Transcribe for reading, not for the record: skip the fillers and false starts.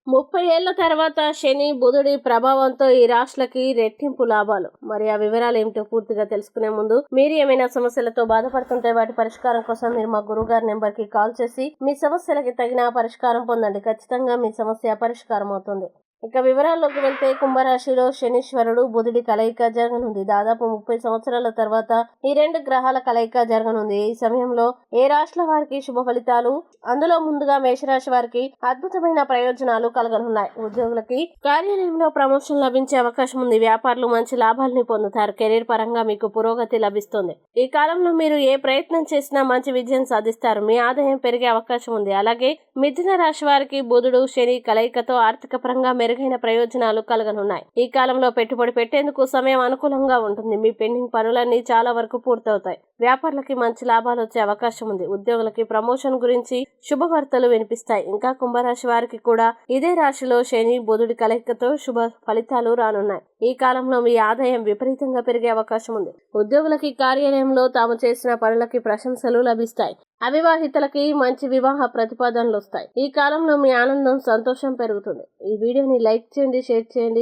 30 ఏళ్ల తర్వాత శని బుధుడి ప్రభావంతో ఈ రాశులకి రెట్టింపు లాభాలు. మరి ఆ వివరాలు ఏమిటో పూర్తిగా తెలుసుకునే ముందు మీరు ఏమైనా సమస్యలతో బాధపడుతుంటే వాటి పరిష్కారం కోసం మీరు మా గురువుగారి నెంబర్ కి కాల్ చేసి మీ సమస్యలకి తగిన పరిష్కారం పొందండి. ఖచ్చితంగా మీ సమస్య పరిష్కారం అవుతుంది. ఇక వివరాల్లోకి వెళ్తే కుంభరాశిలో శనీశ్వరుడు బుధుడి కలయిక జరగనుంది. దాదాపు 30 సంవత్సరాల తర్వాత ఈ రెండు గ్రహాల కలయిక జరగనుంది. ఈ సమయంలో ఏ రాశుల వారికి శుభ ఫలితాలు, అందులో ముందుగా మేషరాశి వారికి అద్భుతమైన ప్రయోజనాలు కలగనున్నాయి. ఉద్యోగులకి కార్యాలయంలో ప్రమోషన్ లభించే అవకాశం ఉంది. వ్యాపారులు మంచి లాభాలని పొందుతారు. కెరీర్ పరంగా మీకు పురోగతి లభిస్తుంది. ఈ కాలంలో మీరు ఏ ప్రయత్నం చేసినా మంచి విజయం సాధిస్తారు. మీ ఆదాయం పెరిగే అవకాశం ఉంది. అలాగే మిథున రాశి వారికి బుధుడు శని కలయికతో ఆర్థిక పరంగా మెరుగైన ప్రయోజనాలు కలగనున్నాయి. ఈ కాలంలో పెట్టుబడి పెట్టేందుకు సమయం అనుకూలంగా ఉంటుంది. మీ పెండింగ్ పనులన్నీ చాలా వరకు పూర్తవుతాయి. వ్యాపారులకి మంచి లాభాలు వచ్చే అవకాశం ఉంది. ఉద్యోగులకి ప్రమోషన్ గురించి శుభవార్తలు వినిపిస్తాయి. ఇంకా కుంభరాశి వారికి కూడా ఇదే రాశిలో శని బుధుడి కలయికతో శుభ ఫలితాలు రానున్నాయి. ఈ కాలంలో మీ ఆదాయం విపరీతంగా పెరిగే అవకాశం ఉంది. ఉద్యోగులకి కార్యాలయంలో తాము చేసిన పనులకి ప్రశంసలు లభిస్తాయి. అవివాహితులకి మంచి వివాహ ప్రతిపాదనలు వస్తాయి. ఈ కాలంలో మీ ఆనందం, సంతోషం పెరుగుతుంది. ఈ వీడియోని లైక్ చేయండి, షేర్ చేయండి.